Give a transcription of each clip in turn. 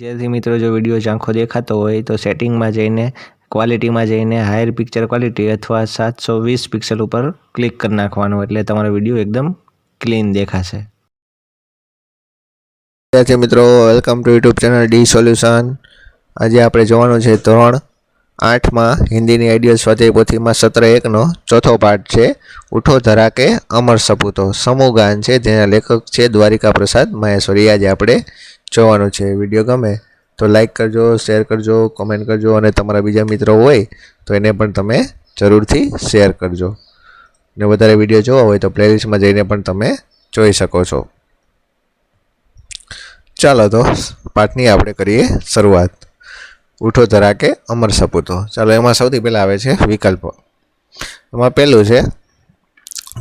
विद्यार्थी मित्रों जो विडियो आँखों देखातो होय तो सेटिंग में जईने क्वॉलिटी में जईने हायर पिक्चर क्वॉलिटी अथवा 720 पिक्सल पर क्लिक कर नाखवानुं एटले तमारो विडियो एकदम क्लीन देखाशे। विद्यार्थी मित्रों welcome to YouTube channel D Solution. आज आपणे जोवानुं छे धोरण 8 में हिंदी नी आइडियल स्वाध्याय पोथी में सत्र 1 नो चौथो पाठ छे उठो धराके अमर सपूतो। समूह गान छे जेना लेखक छे द्वारिका प्रसाद माहेश्वरी। आज आपणे जोवानुं छे। विडियो गमे तो लाइक करजो, शेर करजो, कमेंट करजो और तमारा बीजा मित्रों होय तो एने पण तमे जरूरथी शेर करजो। ने वधारे विडियो जोवा होय तो प्लेलिस्ट में जईने पण तमे जोई शको छो। चलो तो पाठनी आपणे करीए शरूआत। उठो धराके अमर सपूतो। चलो एमां सौथी पहेला आवे छे विकल्प। एमां पहेलुं छे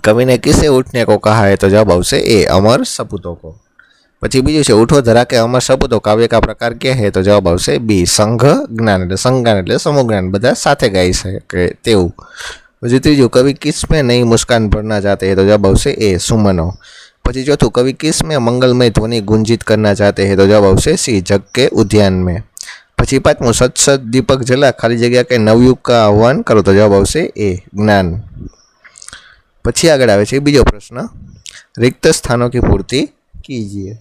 कवि ने किसे उठने को कहा है तो जवाब आवशे ए अमर सपूतों को। पछी बीजुं छे उठो धराके अमर सपूतो काव्य का प्रकार क्या है तो जवाब आवशे बी संघ ज्ञान। एटले संज्ञान एटले समूह ज्ञान बधा साथे गाई शके तेवुं। पछी त्रीजुं कवि किस में नई मुस्कान भरना चाहते हैं तो जवाब आवशे ए सुमनो। पछी चौथुं कवि किस में मंगलमय ध्वनि गुंजित करना चाहते हैं तो जवाब आवशे सी जग के उद्यान में। पछी पांचमुं सत सत दीपक जला खाली जगह के नवयुग का आह्वान करो तो जवाब आवशे ए ज्ञान। पछी आगळ आवे छे बीजो प्रश्न रिक्त स्थानों की पूर्ति कीजिए।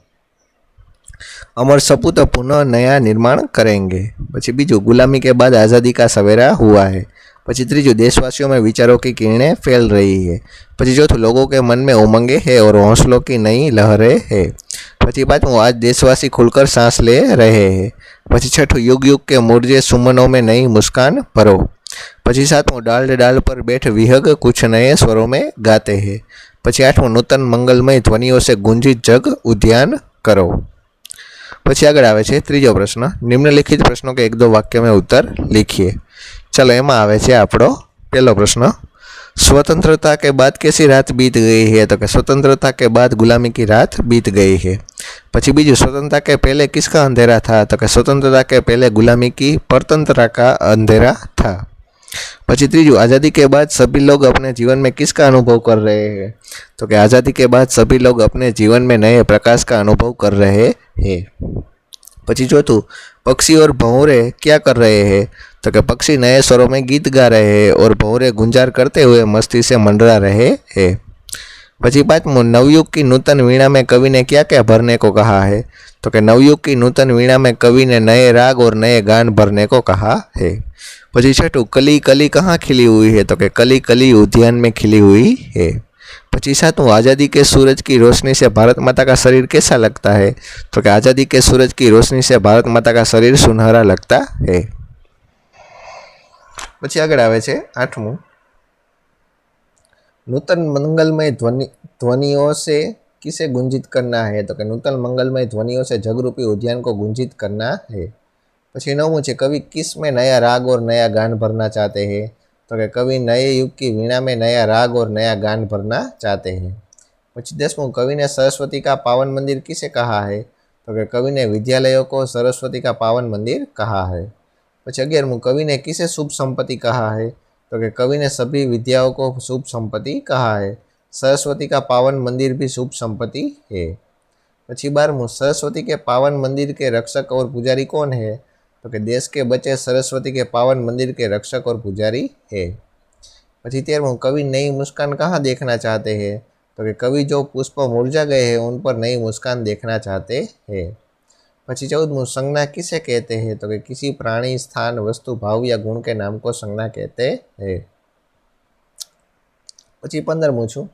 अमर सपूत पुनः नया निर्माण करेंगे। पछी बीजू गुलामी के बाद आज़ादी का सवेरा हुआ है। पछी त्रीजू देशवासियों में विचारों की किरणें फैल रही है। पछी चौथुं लोगों के मन में उमंगे है और हौसलों की नई लहरें है। पछी पांचमुं आज देशवासी खुलकर सांस ले रहे हैं। पछी छठुं युग युग के मुरझे सुमनों में नई मुस्कान भरो। पछी सातमुं डाल डाल पर बैठ विहग कुछ नए स्वरों में गाते हैं। पछी आठमुं नूतन मंगलमय ध्वनियों से गुंजित जग उद्यान करो। पछी आगळ आवे छे त्रीजो प्रश्न निम्नलिखित प्रश्नों के एक दो वाक्य में उत्तर लिखिए। चलो एमां आवे छे आपणो पहलो प्रश्न स्वतंत्रता के बाद कैसी रात बीत गई है तो कि स्वतंत्रता के बाद गुलामी की रात बीत गई है। पछी बीजू स्वतंत्रता के पहले किसका अंधेरा था तो कि स्वतंत्रता के पहले गुलामी की परतंत्रता का अंधेरा था। पछी त्रीजू आज़ादी के बाद सभी लोग अपने जीवन में किसका अनुभव कर रहे हैं तो कि आज़ादी के बाद सभी लोग अपने जीवन में नए प्रकाश का अनुभव कर रहे हैं। पछी चौथुं पक्षी और भंवरे क्या कर रहे हैं तो कि पक्षी नए स्वरों में गीत गा रहे हैं और भंवरे गुंजार करते हुए मस्ती से मंडरा रहे हैं। पछी पांचमुं नवयुग की नूतन वीणा में कवि ने क्या क्या भरने को कहा है तो कि नवयुग की नूतन वीणा में कवि ने नए राग और नए गान भरने को कहा है। पछी छठुं कली कली कहाँ खिली हुई है तो कि कली कली उद्यान में खिली हुई है। पछी सातुं आज़ादी के सूरज की रोशनी से भारत माता का शरीर कैसा लगता है तो कि आज़ादी के सूरज की रोशनी से भारत माता का शरीर सुनहरा लगता है। पछी आगळ आवे छे आठमुं नूतन मंगलमय ध्वनियों से किसे गुंजित करना है तो कि नूतन मंगलमय ध्वनियों से जगरूपी उद्यान को गुंजित करना है। पछी नवमुं छे कवि किस में नया राग और नया गान भरना चाहते हैं तो कि कवि नए युग की वीणा में नया राग और नया गान भरना चाहते हैं। पछी 10मुं कवि ने सरस्वती का पावन मंदिर किसे कहा है तो कि कवि ने विद्यालयों को सरस्वती का पावन मंदिर कहा है। पछी 11मुं कवि ने किसे शुभ संपत्ति कहा है तो कि कवि ने सभी विद्याओं को शुभ संपत्ति कहा है। सरस्वती का पावन मंदिर भी शुभ संपत्ति है। पछी 12मुं सरस्वती के पावन मंदिर के रक्षक और पुजारी कौन है तो कि देश के बच्चे सरस्वती के पावन मंदिर के रक्षक और पुजारी है। पछी 13मुं कवि नई मुस्कान कहाँ देखना चाहते हैं तो कि कवि जो पुष्प मुरझा गए हैं उन पर नई मुस्कान देखना चाहते हैं। पछी 14मुं संज्ञा किसे कहते हैं तो कि किसी प्राणी स्थान वस्तु भाव या गुण के नाम को संज्ञा कहते हैं। पछी 15मुं छू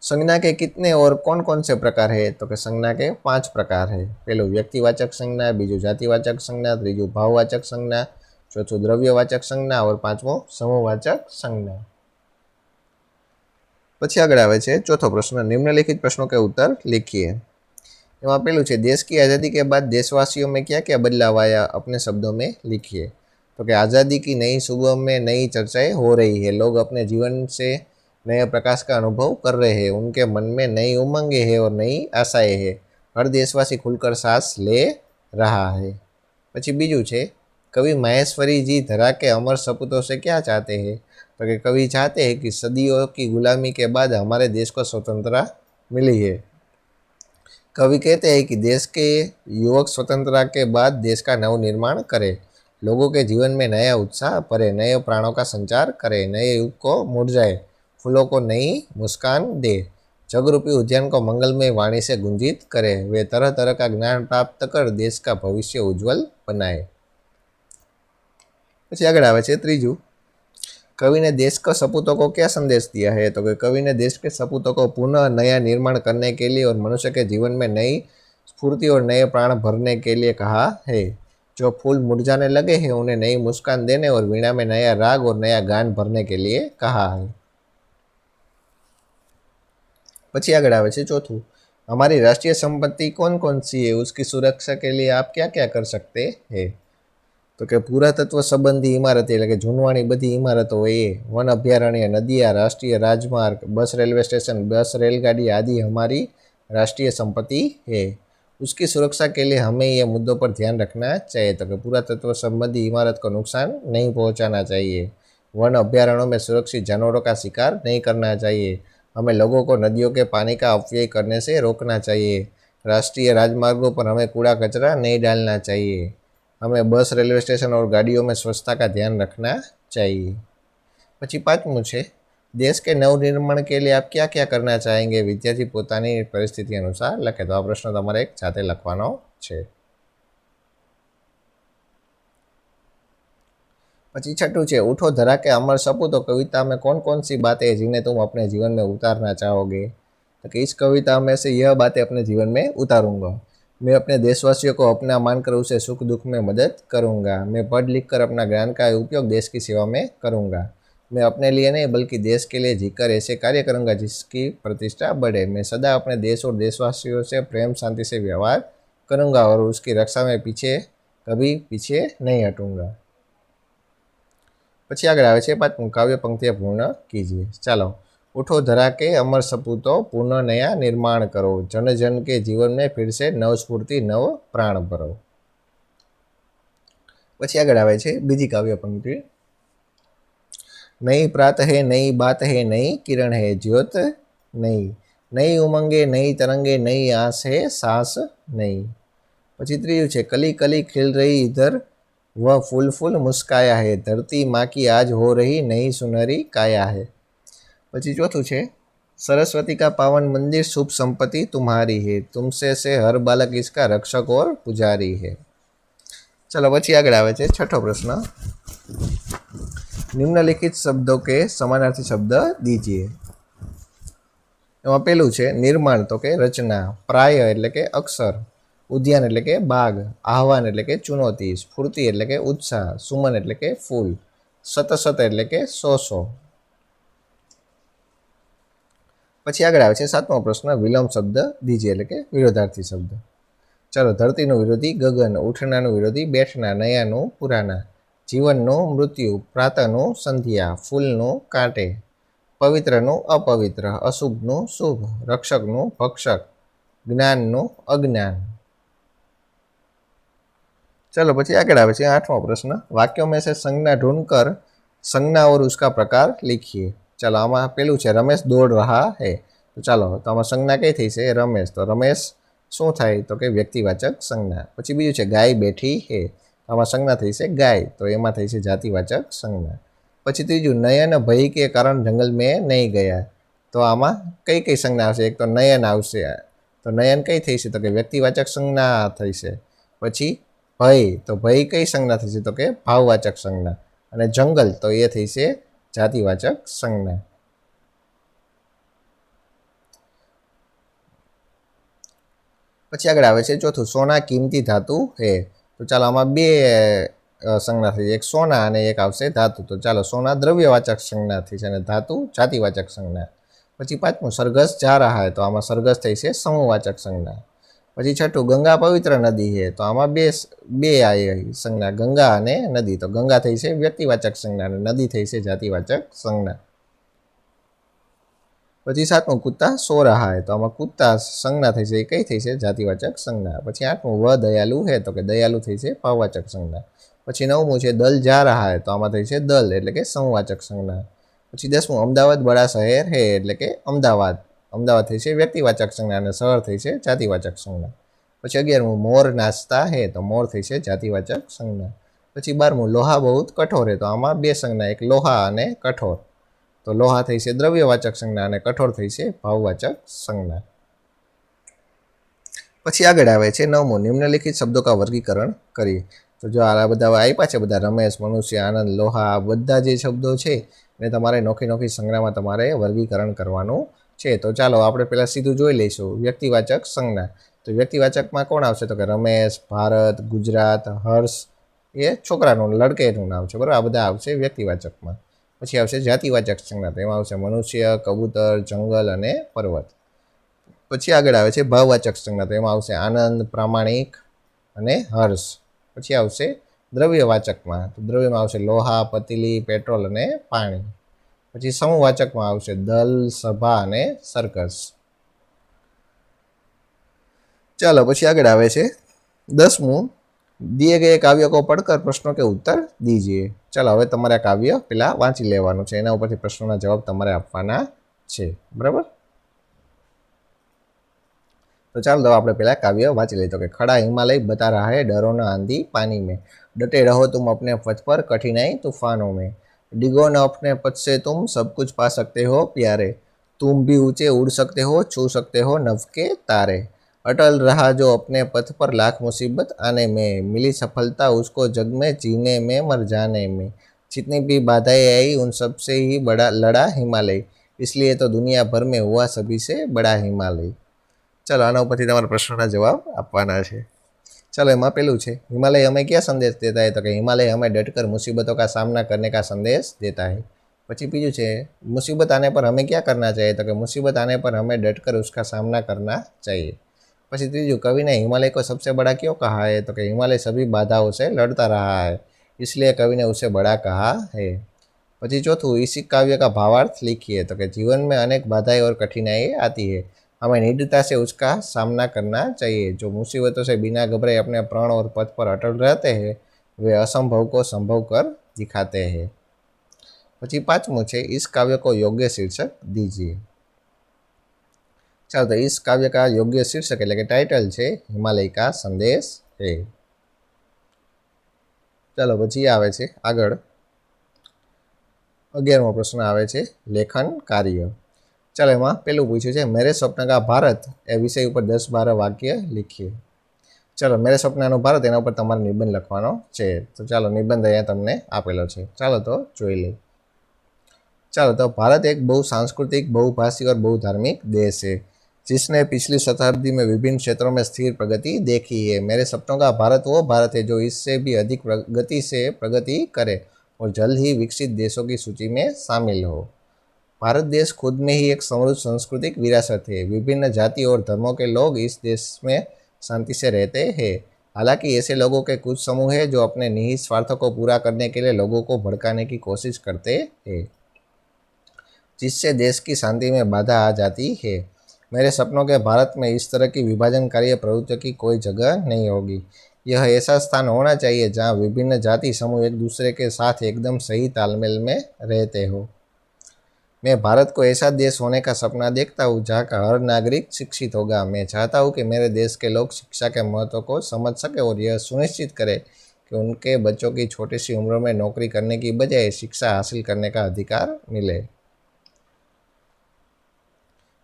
संज्ञा के कितने और कौन कौन से प्रकार है तो कि संज्ञा के 5 प्रकार है। पहलू व्यक्तिवाचक संज्ञा, बीजू जातिवाचक संज्ञा, त्रीजू भाववाचक संज्ञा, चौथुं द्रव्यवाचक संज्ञा और पांचमो समूहवाचक संज्ञा। पछी आगळ आवे छे चौथो प्रश्न निम्नलिखित प्रश्नों के उत्तर लिखिए। एमां पहेलुं छे देश की आज़ादी के बाद देशवासियों में क्या क्या बदलाव आया अपने शब्दों में लिखिए। तो कि आज़ादी की नई सुबह में नई चर्चाएं हो रही है। लोग अपने जीवन से नए प्रकाश का अनुभव कर रहे हैं। उनके मन में नई उमंगे हैं और नई आशाएं हैं। हर देशवासी खुलकर सांस ले रहा है। पछी बीजू छे कवि माहेश्वरी जी धरा के अमर सपूतों से क्या चाहते हैं तो कि कवि चाहते हैं कि सदियों की गुलामी के बाद हमारे देश को स्वतंत्रता मिली है। कवि कहते हैं कि देश के युवक स्वतंत्रता के बाद देश का नवनिर्माण करे, लोगों के जीवन में नया उत्साह भरे, नए प्राणों का संचार करे, नए युग को मुरझाए, फूलों को नई मुस्कान दे, जगरूपी उद्यान को मंगलमय वाणी से गुंजित करे, वे तरह तरह का ज्ञान प्राप्त कर देश का भविष्य उज्जवल बनाए। પછી આગળ આવે છે ત્રીજું, कवि ने देश के सपूतों को क्या संदेश दिया है? तो कवि ने देश के सपूतों को पुनः नया निर्माण करने के लिए और मनुष्य के जीवन में नई स्फूर्ति और नए प्राण भरने के लिए कहा है। जो फूल मुरझाने लगे हैं उन्हें नई मुस्कान देने और वीणा में नया राग और नया गान भरने के लिए कहा है। પછી આગળ આવે છે ચોથું, हमारी राष्ट्रीय संपत्ति कौन कौन सी है, उसकी सुरक्षा के लिए आप क्या क्या कर सकते हैं? तो कि पुरातत्व संबंधी इमारत એટલે કે જૂનવાણી બધી ઇમારતો હોય એ, वन अभयारण्य, नदियाँ, राष्ट्रीय राजमार्ग, बस रेलवे स्टेशन, बस रेलगाड़ी आदि हमारी राष्ट्रीय संपत्ति है। उसकी सुरक्षा के लिए हमें ये मुद्दों पर ध्यान रखना चाहिए। तो कि पुरातत्व संबंधी इमारत को नुकसान नहीं पहुंचाना चाहिए, वन अभयारण्यों में सुरक्षित जानवरों का शिकार नहीं करना चाहिए, हमें लोगों को नदियों के पानी का अपव्यय करने से रोकना चाहिए, राष्ट्रीय राजमार्गों पर हमें कूड़ा कचरा नहीं डालना चाहिए, हमें बस रेलवे स्टेशन और गाड़ियों में स्वच्छता का ध्यान रखना चाहिए। પછી પાંચમું છે, देश के नवनिर्माण के लिए आप क्या क्या करना चाहेंगे? विद्यार्थी પોતાની પરિસ્થિતિ અનુસાર લખે। તો આ પ્રશ્ન તમારે એક જાતે લખવાનો છે। પછી છઠ્ઠું છે, उठो धरा के अमर सपूतों कविता में कौन कौन सी बातें हैं जिन्हें तुम अपने जीवन में उतारना चाहोगे? तो कि इस कविता में से यह बातें अपने जीवन में उतारूंगा। मैं अपने देशवासियों को अपना मानकर उसे सुख दुख में मदद करूंगा। मैं पढ़ लिख कर अपना ज्ञान का उपयोग देश की सेवा में करूंगा। मैं अपने लिए नहीं बल्कि देश के लिए जीकर ऐसे कार्य करूंगा जिसकी प्रतिष्ठा बढ़े। मैं सदा अपने देश और देशवासियों से प्रेम शांति से व्यवहार करूंगा और उसकी रक्षा में कभी पीछे नहीं हटूंगा। પછી આગળ આવે છે પાંચમું, કાવ્ય પંક્તિઓ પૂર્ણ કીजिए। ચાલો, उठो धरा के अमर सपूतों पुनः नया निर्माण करो, जन जन के जीवन में फिर से नव स्फूर्ति नव प्राण भरो। પછી આગળ આવે છે બીજી કાવ્ય પંક્તિ, नई प्रात है नई बात है नई किरण है ज्योत नई, नई उमंगे नई तरंगे नई आस है सांस नई। પછી ત્રીજું છે, कली कली खिल रही इधर वह फूल फूल मुस्काया है, धरती माँ की आज हो रही नई सुनहरी काया है। પછી ચોથું છે, सरस्वती का पावन मंदिर शुभ संपत्ति तुम्हारी है, तुमसे से हर बालक इसका रक्षक और पुजारी है। चलो પછી આગળ આવે છે છઠ્ઠો પ્રશ્ન, निम्नलिखित शब्दों के समानार्थी शब्द दीजिए। એમાં પહેલું છે નિર્માણ, તો કે રચના, પ્રાય એટલે કે અક્ષર, ઉદ્યાન એટલે કે બાગ, આહવાન એટલે કે ચુનૌતી, સ્ફૂર્તિ એટલે કે ઉત્સાહ, સુમન એટલે કે ફૂલ, સતસત એટલે કે સો સો। પછી આગળ આવે છે સાતમો પ્રશ્ન, વિલોમ શબ્દ દીજીએ એટલે કે વિરોધાર્થી શબ્દ। ચાલો, ધરતીનું વિરોધી ગગન, ઉઠનાનું વિરોધી બેઠના, નયાનું પુરાના, જીવનનું મૃત્યુ, પ્રાતનું સંધ્યા, ફૂલનું કાંટે, પવિત્રનું અપવિત્ર, અશુભનું શુભ, રક્ષકનું ભક્ષક, જ્ઞાનનું અજ્ઞાન। चलो પછી આગળ આવે છે આઠમો પ્રશ્ન, वाक्यों में से संज्ञा ढूंढकर संज्ञा और उसका प्रकार लिखिए। ચાલો, આમાં પેલું છે રમેશ દોડ રહા હે। તો ચાલો, તો આમાં સંજ્ઞા કઈ થઈ છે? રમેશ। તો રમેશ શું થાય? તો કે વ્યક્તિવાચક સંજ્ઞા। પછી બીજું છે ગાય બેઠી હે, આમાં સંજ્ઞા થઈ છે ગાય, તો એમાં થઈ છે જાતિવાચક સંજ્ઞા। પછી ત્રીજું, નયન ભય કે કારણ જંગલ में नहीं गया, તો આમાં કઈ કઈ સંજ્ઞા આવશે? એક તો નયન આવશે, તો નયન કઈ થઈ છે? તો કે વ્યક્તિવાચક સંજ્ઞા થઈ છે। પછી ભય, તો ભય કઈ સંજ્ઞા થઈ છે? તો કે ભાવવાચક સંજ્ઞા। અને જંગલ, તો એ થઈ છે જાતિવાચક સંજ્ઞા। પછી આગળ આવે છે ચોથું, સોના કિંમતી ધાતુ હે। તો ચાલો, આમાં બે સંજ્ઞા થઈ છે, એક સોના અને એક આવશે ધાતુ। તો ચાલો, સોના દ્રવ્યવાચક સંજ્ઞા થઈ છે અને ધાતુ જાતિવાચક સંજ્ઞા। પછી પાંચમું, સરઘસ જા રહા હે, તો આમાં સરઘસ થઈ છે સમૂહવાચક સંજ્ઞા। પછી છઠ્ઠું, ગંગા પવિત્ર નદી હે, તો આમાં બે આવી સંજ્ઞા, ગંગા અને નદી। તો ગંગા થઈ છે વ્યક્તિવાચક સંજ્ઞા અને નદી થઈ છે જાતિવાચક સંજ્ઞા। પછી સાતમું, કુત્તા સો રહા હે, તો આમાં કુત્તા સંજ્ઞા થઈ છે, એ કઈ થઈ છે? જાતિવાચક સંજ્ઞા। પછી આઠમું, વ દયાલુ હે, તો કે દયાલુ થઈ છે ભાવવાચક સંજ્ઞા। પછી નવમું છે દલ જા રહા હે, તો આમાં થઈ છે દલ એટલે કે સમૂહવાચક સંજ્ઞા। પછી દસમું, અમદાવાદ બડા શહેર હે, એટલે કે અમદાવાદ અમદાવાદ થઈ છે વ્યક્તિવાચક સંજ્ઞા અને શહેર થઈ છે જાતિવાચક સંજ્ઞા. પછી 11મું મોર નાચતા હે, તો મોર થઈ છે જાતિવાચક સંજ્ઞા. પછી 12મું લોહા બહુ કઠોર હે, તો આમાં બે સંજ્ઞા, એક લોહા અને કઠોર. તો લોહા થઈ છે દ્રવ્યવાચક સંજ્ઞા અને કઠોર થઈ છે ભાવવાચક સંજ્ઞા. પછી આગળ આવે છે 9મું નિમ્નલિખિત શબ્દો કા વર્ગીકરણ કરીએ. તો જો આ બધા આપ્યા છે, બધા રમેશ, મનુષ્ય, આનંદ, લોહા, બધા જે શબ્દો છે એને તમારે નોખી નોખી સંજ્ઞામાં તમારે વર્ગીકરણ કરવાનું છે. તો ચાલો આપણે પહેલાં સીધું જોઈ લઈશું વ્યક્તિવાચક સંજ્ઞા. તો વ્યક્તિવાચકમાં કોણ આવશે? તો કે રમેશ, ભારત, ગુજરાત, હર્ષ એ છોકરાનું લડકેનું નામ છે, બરાબર. આ બધા આવશે વ્યક્તિવાચકમાં. પછી આવશે જાતિવાચક સંજ્ઞા, તો એમાં આવશે મનુષ્ય, કબૂતર, જંગલ અને પર્વત. પછી આગળ આવે છે ભાવવાચક સંજ્ઞા, તો એમાં આવશે આનંદ, પ્રામાણિક અને હર્ષ. પછી આવશે દ્રવ્યવાચકમાં, તો દ્રવ્યમાં આવશે લોહા, પતીલી, પેટ્રોલ અને પાણી. પછી સમૂહવાચકમાં આવશે દલ, સભા અને સર્કસ. ચાલો પછી આગળ આવે છે 10મું દિए गए काव्य को पढ़कर प्रश्नों के उत्तर दीजिए. ચાલો હવે તમારે આ કાવ્ય પેલા વાંચી લેવાનું છે, એના ઉપરથી પ્રશ્નોના જવાબ તમારે આપવાના છે, બરાબર. तो ચાલો तो આપણે પહેલા કાવ્ય વાંચી લઈએ. તો કે खड़ा हिमालय बता रहा है डरो न आंधी पानी में, डटे रहो तुम अपने पथ पर कठिनाई तूफानों में, डिगो न अपने पथ से तुम सब कुछ पा सकते हो प्यारे, तुम भी ऊंचे उड़ सकते हो, छू सकते हो नभ के तारे, अटल रहा जो अपने पथ पर लाख मुसीबत आने में, मिली सफलता उसको जग में जीने में मर जाने में, जितनी भी बाधाएं आई उन सब से ही बड़ा लड़ा हिमालय, इसलिए तो दुनिया भर में हुआ सभी से बड़ा हिमालय. चलो आना ऊपर તમારા પ્રશ્નોના જવાબ આપવાના છે. चलो એમાં પેલું છે हिमालय हमें क्या संदेश देता है? तो कि हिमालय हमें डटकर मुसीबतों का सामना करने का संदेश देता है. પછી બીજું છે मुसीबत आने पर हमें क्या करना चाहिए? तो कि मुसीबत आने पर हमें डटकर उसका सामना करना चाहिए. પછી ત્રીજું कवि ने हिमालय को सबसे बड़ा क्यों कहा है? तो कि हिमालय सभी बाधाओं से लड़ता रहा है, इसलिए कवि ने उसे बड़ा कहा है. પછી ચોથું इसी काव्य का भावार्थ लिखिए. तो कि जीवन में अनेक बाधाएं और कठिनाई आती है, हमें निडरता से उसका सामना करना चाहिए. जो मुसीबतों से बिना घबराए अपने प्राण और पथ पर अटल रहते हैं वे असंभव को संभव कर दिखाते हैं. પછી પાંચમું છે इस काव्य को योग्य शीर्षक दीजिए. ચાલો તો इस काव्य का योग्य शीर्षक એટલે કે ટાઇટલ છે हिमालय का संदेश है. ચાલો પછી આવે છે આગળ 11મો પ્રશ્ન આવે છે લેખન કાર્ય. ચાલો એમાં પેલું પૂછ્યું છે મેરે સ્વપ્ન કા ભારત એ વિષય ઉપર 10-12 વાક્ય લખીએ. ચાલો મેરે સ્વપ્નનું ભારત એના ઉપર તમારે નિબંધ લખવાનો છે. તો ચાલો નિબંધ અહીંયા તમને આપેલો છે, ચાલો તો જોઈ લઈએ. ચાલો તો भारत एक बहु सांस्कृतिक, बहुभाषी और बहुधार्मिक देश है जिसने पिछली शताब्दी में विभिन्न क्षेत्रों में स्थिर प्रगति देखी है. मेरे सपनों का भारत वो भारत है जो इससे भी अधिक गति से प्रगति करे और जल्द ही विकसित देशों की सूची में शामिल हो. भारत देश खुद में ही एक समृद्ध सांस्कृतिक विरासत है. विभिन्न जाति और धर्मों के लोग इस देश में शांति से रहते हैं. हालांकि ऐसे लोगों के कुछ समूह हैं जो अपने निहित स्वार्थों को पूरा करने के लिए लोगों को भड़काने की कोशिश करते हैं, जिससे देश की शांति में बाधा आ जाती है. मेरे सपनों के भारत में इस तरह की विभाजनकारी प्रवृत्तियों की कोई जगह नहीं होगी. यह ऐसा स्थान होना चाहिए जहाँ विभिन्न जाति समूह एक दूसरे के साथ एकदम सही तालमेल में रहते हो. मैं भारत को ऐसा देश होने का सपना देखता हूँ जहाँ का हर नागरिक शिक्षित होगा. मैं चाहता हूँ कि मेरे देश के लोग शिक्षा के महत्व को समझ सके और यह सुनिश्चित करें कि उनके बच्चों की छोटी सी उम्र में नौकरी करने की बजाय शिक्षा हासिल करने का अधिकार मिले.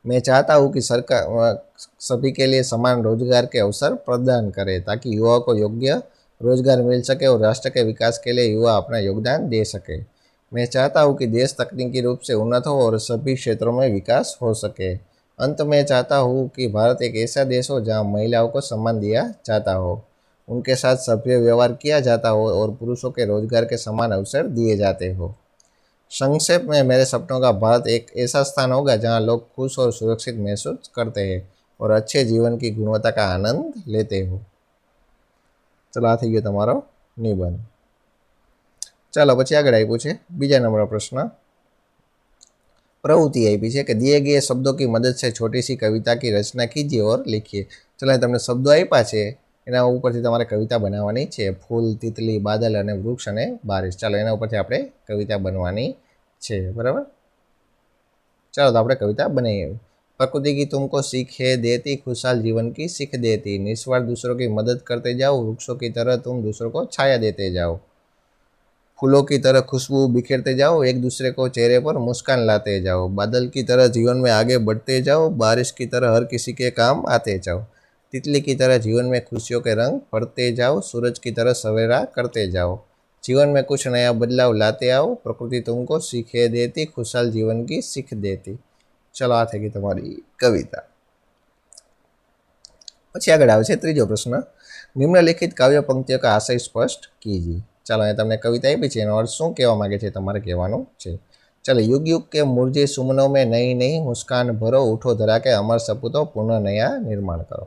मैं चाहता हूँ कि सरकार सभी के लिए समान रोजगार के अवसर प्रदान करे ताकि युवाओं को योग्य रोजगार मिल सके और राष्ट्र के विकास के लिए युवा अपना योगदान दे सके. मैं चाहता हूँ कि देश तकनीकी रूप से उन्नत हो और सभी क्षेत्रों में विकास हो सके. अंत में चाहता हूँ कि भारत एक ऐसा देश हो जहाँ महिलाओं को सम्मान दिया जाता हो, उनके साथ सभ्य व्यवहार किया जाता हो और पुरुषों के रोजगार के समान अवसर दिए जाते हो. संक्षेप में मेरे सपनों का भारत एक ऐसा स्थान होगा जहाँ लोग खुश और सुरक्षित महसूस करते हैं और अच्छे जीवन की गुणवत्ता का आनंद लेते हो. चलो आ थी गयो तमारो निबंध. ચાલો પછી આગળ આપ્યું છે બીજા નંબરનો પ્રશ્ન પ્રવૃત્તિ આપી છે કે दिए गए शब्दों की मदद से छोटी सी कविता की रचना कीजिए और लिखिए. ચાલો તમને શબ્દો આપ્યા છે એના ઉપરથી તમારે કવિતા બનાવવાની છે. ફૂલ, તિતલી, બાદલ અને વૃક્ષ અને બારિશ. ચાલો એના ઉપરથી આપણે કવિતા બનવાની છે, બરાબર. ચાલો તો આપણે કવિતા બનાવીએ. प्रकृति की तुमको सीख है देती, खुशहाल जीवन की सीख देती। निस्वार्थ दूसरों की मदद करते जाओ, वृक्षों की तरह तुम दूसरों को छाया देते जाओ। फूलों की तरह खुशबू बिखेरते जाओ, एक दूसरे को चेहरे पर मुस्कान लाते जाओ। बादल की तरह जीवन में आगे बढ़ते जाओ, बारिश की तरह हर किसी के काम आते जाओ। तितली की तरह जीवन में खुशियों के रंग भरते जाओ, सूरज की तरह सवेरा करते जाओ। जीवन में कुछ नया बदलाव लाते आओ, प्रकृति तुमको सीखे देती, खुशहाल जीवन की सीख देती। चलो आ थी तमारी कविता। પછી આગળ આવે છે ત્રીજો પ્રશ્ન, નિમ્નલિખિત કાવ્ય પંક્તિઓ का आशय स्पष्ट कीजिए। ચાલો અહીંયા તમને કવિતા આપી છે, એનો અર્થ શું કહેવા માંગે છે તમારે કહેવાનું છે। चलो युग युग के मुरझे सुमनों में नई नई मुस्कान भरो, उठो धरा के अमर सपूतो पुनः नया निर्माण करो।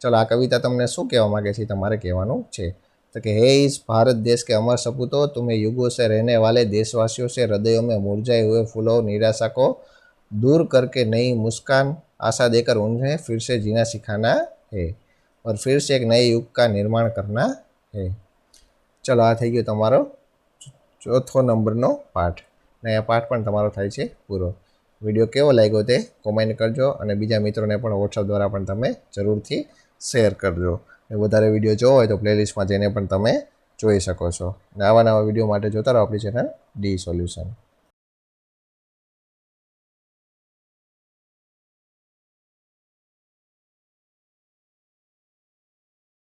चलो आ कविता તમને શું કહેવા માંગે છે તમારે કહેવાનું છે। तो कि हे इस भारत देश के अमर सपूतों, तुम्हें युगों से रहने वाले देशवासियों से हृदयों में मुरझाए हुए फूलों निराशा को दूर करके नई मुस्कान आशा देकर उन्हें फिर से जीना सिखाना है और फिर से एक नए युग का निर्माण करना है। चलो आ थी गयो तमारो चौथो नंबरनो पाठ ने आ पाठ पण तमारो थाय छे पूरो। विडियो केवो लाग्यो ते कमेंट करजो अने बीजा मित्रोने पण वॉट्सएप द्वारा पण तमे जरूरथी शेर करजो। वधारे विडियो जोवो होय तो प्लेलिस्टमां जईने पण तमे जोई शको छो। आवा नवा विडियो माटे जोता रहो आपणी चेनल डी सोल्यूशन।